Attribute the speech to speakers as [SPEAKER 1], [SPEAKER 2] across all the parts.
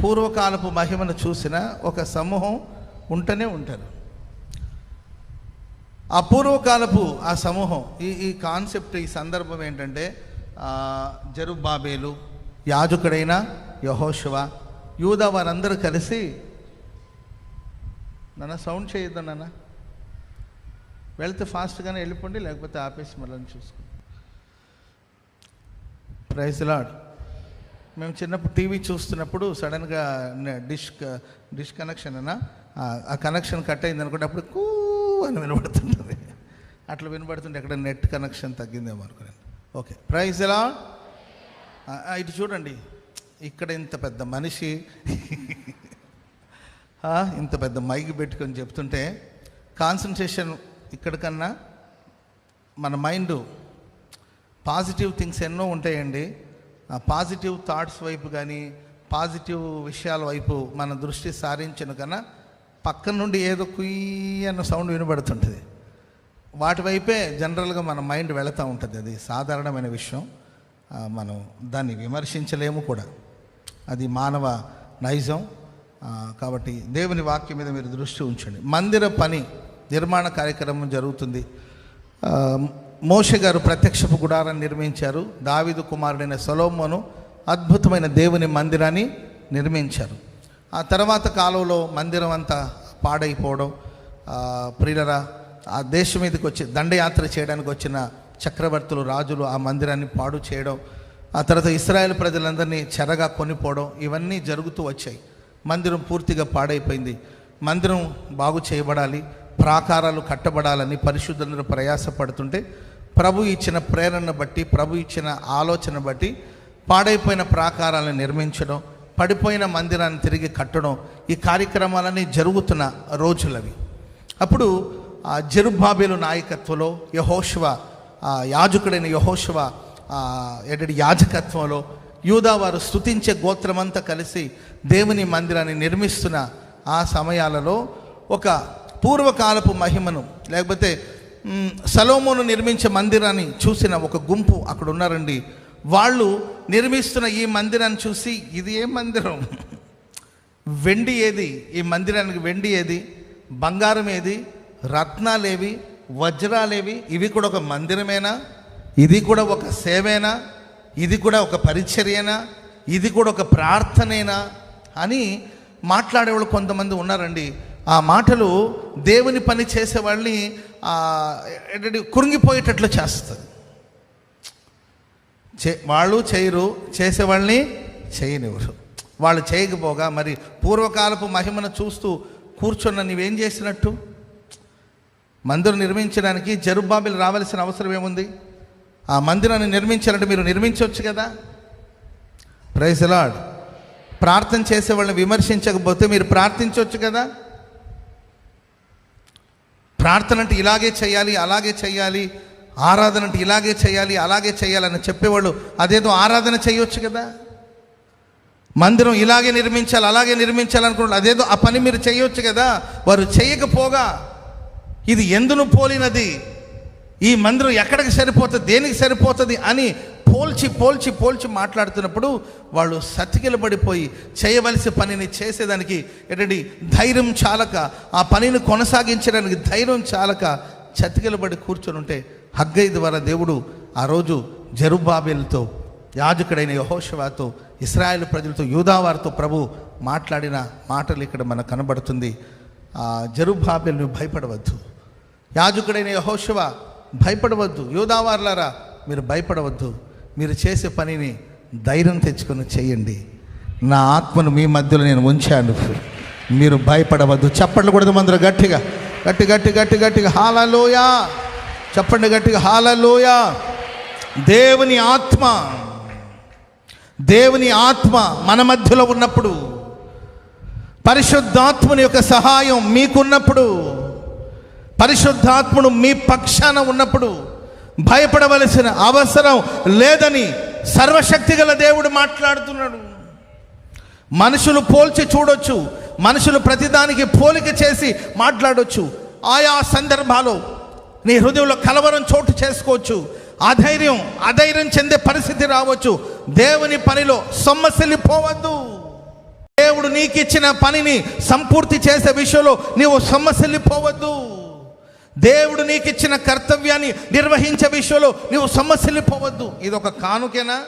[SPEAKER 1] పూర్వకాలపు మహిమను చూసిన ఒక సమూహం ఉంటూనే ఉంటారు. ఆ పూర్వకాలపు ఆ సమూహం ఈ కాన్సెప్ట్, ఈ సందర్భం ఏంటంటే జెరుబ్బాబెలు, యాజకుడైన యెహోషువ, యూదా వారందరూ కలిసి, నాన్న సౌండ్ చేయొద్దు నాన్న, వెళ్తే ఫాస్ట్గానే వెళ్ళిపోండి, లేకపోతే ఆపేసి మళ్ళీ చూసుకోండి. Praise Lord. మేము చిన్నప్పుడు టీవీ చూస్తున్నప్పుడు సడన్గా డిష్ కనెక్షన్ అన్నా, ఆ కనెక్షన్ కట్ అయింది అనుకుంటే అప్పుడు కూ అని వినబడుతుంటుంది. అట్లా వినబడుతుంటే ఎక్కడ నెట్ కనెక్షన్ తగ్గిందేమో అనుకున్నాను. Okay, praise Lord. ఇటు చూడండి, ఇక్కడ ఇంత పెద్ద మనిషి ఇంత పెద్ద మైక్ పెట్టుకొని చెప్తుంటే కాన్సన్ట్రేషన్ ఇక్కడికన్నా మన మైండ్ పాజిటివ్ థింగ్స్ ఎన్నో ఉంటాయండి. ఆ పాజిటివ్ థాట్స్ వైపు కానీ పాజిటివ్ విషయాల వైపు మన దృష్టి సారించిన కన్నా పక్కన నుండి ఏదో కుయ్యి అన్న సౌండ్ వినబడుతుంటుంది. వాటి వైపే జనరల్గా మన మైండ్ వెళుతూ ఉంటుంది. అది సాధారణమైన విషయం, మనం దాన్ని విమర్శించలేము కూడా, అది మానవ నైజం. కాబట్టి దేవుని వాక్యం మీద మీరు దృష్టి ఉంచండి. మందిర పని నిర్మాణ కార్యక్రమం జరుగుతుంది. మోషే గారు ప్రత్యక్షపు గుడారాన్ని నిర్మించారు. దావీదు కుమారుడైన సొలొమోను అద్భుతమైన దేవుని మందిరాన్ని నిర్మించారు. ఆ తర్వాత కాలంలో మందిరం అంతా పాడైపోవడం, ప్రియులరా ఆ దేశం మీదకి వచ్చి దండయాత్ర చేయడానికి వచ్చిన చక్రవర్తులు, రాజులు ఆ మందిరాన్ని పాడు చేయడం, ఆ తర్వాత ఇశ్రాయేలు ప్రజలందరినీ చెరగా కొనిపోవడం, ఇవన్నీ జరుగుతూ వచ్చాయి. మందిరం పూర్తిగా పాడైపోయింది. మందిరం బాగు చేయబడాలి, ప్రాకారాలు కట్టబడాలని పరిశుద్ధులందరూ ప్రయాసపడుతుంటే ప్రభు ఇచ్చిన ప్రేరణను బట్టి, ప్రభు ఇచ్చిన ఆలోచన బట్టి పాడైపోయిన ప్రాకారాలను నిర్మించడం, పడిపోయిన మందిరాన్ని తిరిగి కట్టడం, ఈ కార్యక్రమాలన్నీ జరుగుతున్న రోజులవి. అప్పుడు ఆ జెరుబ్బాబెలు నాయకత్వంలో యెహోషువ, యాజకుడైన యెహోషువ యాజకత్వంలో యూదా వారు స్తుతించే గోత్రమంతా కలిసి దేవుని మందిరాన్ని నిర్మిస్తున్న ఆ సమయాలలో ఒక పూర్వకాలపు మహిమను, లేకపోతే సొలొమోను నిర్మించే మందిరాన్ని చూసిన ఒక గుంపు అక్కడ ఉన్నారండి. వాళ్ళు నిర్మిస్తున్న ఈ మందిరాన్ని చూసి, ఇది ఏ మందిరం, వెండి ఏది, ఈ మందిరానికి వెండి ఏది, బంగారం ఏది, రత్నాలేవి, వజ్రాలేవి, ఇవి కూడా ఒక మందిరమేనా, ఇది కూడా ఒక సేవేనా, ఇది కూడా ఒక పరిచర్యనా, ఇది కూడా ఒక ప్రార్థనేనా అని మాట్లాడేవాళ్ళు కొంతమంది ఉన్నారండి. ఆ మాటలు దేవుని పని చేసేవాళ్ళని కురింగిపోయేటట్లు చేస్తుంది. వాళ్ళు చేయరు, చేసేవాళ్ళని చేయనివ్వరు. వాళ్ళు చేయకపోగా మరి పూర్వకాలపు మహిమను చూస్తూ కూర్చున్న నీవేం చేసినట్టు? మందిరం నిర్మించడానికి జెరుబ్బాబెలు రావాల్సిన అవసరం ఏముంది? ఆ మందిరాన్ని నిర్మించాలంటే మీరు నిర్మించవచ్చు కదా. Praise Lord. ప్రార్థన చేసే వాళ్ళని విమర్శించకపోతే మీరు ప్రార్థించవచ్చు కదా. ప్రార్థన అంటే ఇలాగే చేయాలి, అలాగే చేయాలి, ఆరాధన అంటే ఇలాగే చేయాలి, అలాగే చేయాలని చెప్పేవాళ్ళు అదేదో ఆరాధన చేయవచ్చు కదా. మందిరం ఇలాగే నిర్మించాలి, అలాగే నిర్మించాలనుకుంటున్నారు, అదేదో ఆ పని మీరు చేయవచ్చు కదా. వారు చేయకపోగా ఇది ఎందును పోలినది, ఈ మందిరం ఎక్కడికి సరిపోతుంది, దేనికి సరిపోతుంది అని పోల్చి పోల్చి పోల్చి మాట్లాడుతున్నప్పుడు వాళ్ళు సతికిలబడిపోయి చేయవలసిన పనిని చేసేదానికి ఏంటంటే ధైర్యం చాలక, ఆ పనిని కొనసాగించడానికి ధైర్యం చాలక చతికిలబడి కూర్చొని ఉంటే హగ్గై ద్వారా దేవుడు ఆ రోజు జెరుబ్బాబెలుతో, యాజకుడైన యెహోషువతో, ఇశ్రాయేలు ప్రజలతో, యూదా వారితో ప్రభు మాట్లాడిన మాటలు ఇక్కడ మనకు కనబడుతుంది. జెరుబ్బాబెలు భయపడవద్దు, యాజకుడైన యెహోషువ భయపడవద్దు, యూదా వారులారా మీరు భయపడవద్దు, మీరు చేసే పనిని ధైర్యం తెచ్చుకొని చేయండి. నా ఆత్మను మీ మధ్యలో నేను ఉంచాను, మీరు భయపడవద్దు. చప్పట్లు కొడదాం అందరూ గట్టిగా, గట్టి గట్టి గట్టి గట్టిగా హల్లెలూయా చెప్పండి, గట్టిగా హల్లెలూయా. దేవుని ఆత్మ మన మధ్యలో ఉన్నప్పుడు, పరిశుద్ధాత్మని యొక్క సహాయం మీకున్నప్పుడు, పరిశుద్ధాత్ముడు మీ పక్షాన ఉన్నప్పుడు భయపడవలసిన అవసరం లేదని సర్వశక్తి గల దేవుడు మాట్లాడుతున్నాడు. మనుషులు పోల్చి చూడొచ్చు, మనుషులు ప్రతిదానికి పోలిక చేసి మాట్లాడొచ్చు. ఆయా సందర్భాలు నీ హృదయంలో కలవరం చోటు చేసుకోవచ్చు, అధైర్యం చెందే పరిస్థితి రావచ్చు. దేవుని పనిలో సొమ్మసిల్లిపోవద్దు. దేవుడు నీకు ఇచ్చిన పనిని సంపూర్తి చేసే విషయంలో నీవు సొమ్మసిల్లిపోవద్దు. దేవుడు నీకు ఇచ్చిన కర్తవ్యాన్ని నిర్వహించే విషయంలో నీవు సొమ్మసిల్లిపోవద్దు. ఇదొక కానుకేనా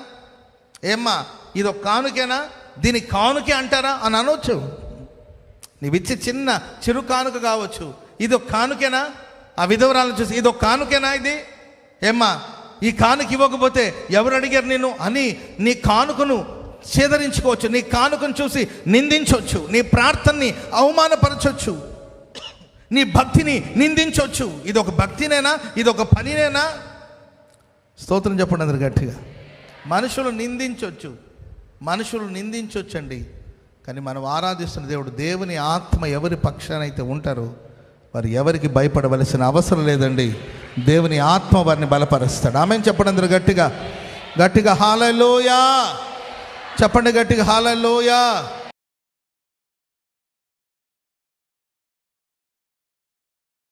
[SPEAKER 1] ఏమ్మా? ఇదొక కానుకేనా? దీని కానుకే అంటారా అని అనవచ్చు. నీవిచ్చే చిన్న చిరు కానుక కావచ్చు. ఇదొక కానుకేనా? ఆ విధవరాలను చూసి ఇదొక కానుకేనా ఇది? ఏమ్మా ఈ కానుక ఇవ్వకపోతే ఎవరు అడిగారు నిన్ను అని నీ కానుకను చేదరించుకోవచ్చు. నీ కానుకను చూసి నిందించవచ్చు. నీ ప్రార్థనని అవమానపరచవచ్చు. నీ భక్తిని నిందించవచ్చు. ఇదొక భక్తినేనా? ఇదొక పనినేనా? స్తోత్రం చెప్పండి అందరు గట్టిగా. మనుషులు నిందించవచ్చండి. కానీ మనం ఆరాధిస్తున్న దేవుని ఆత్మ ఎవరి పక్షానైతే ఉంటారో వారు ఎవరికి భయపడవలసిన అవసరం లేదండి. దేవుని ఆత్మ వారిని బలపరుస్తాడు. ఆమేన్ చెప్పండి అందరూ గట్టిగా. హల్లెలూయా చెప్పండి గట్టిగా. హల్లెలూయా.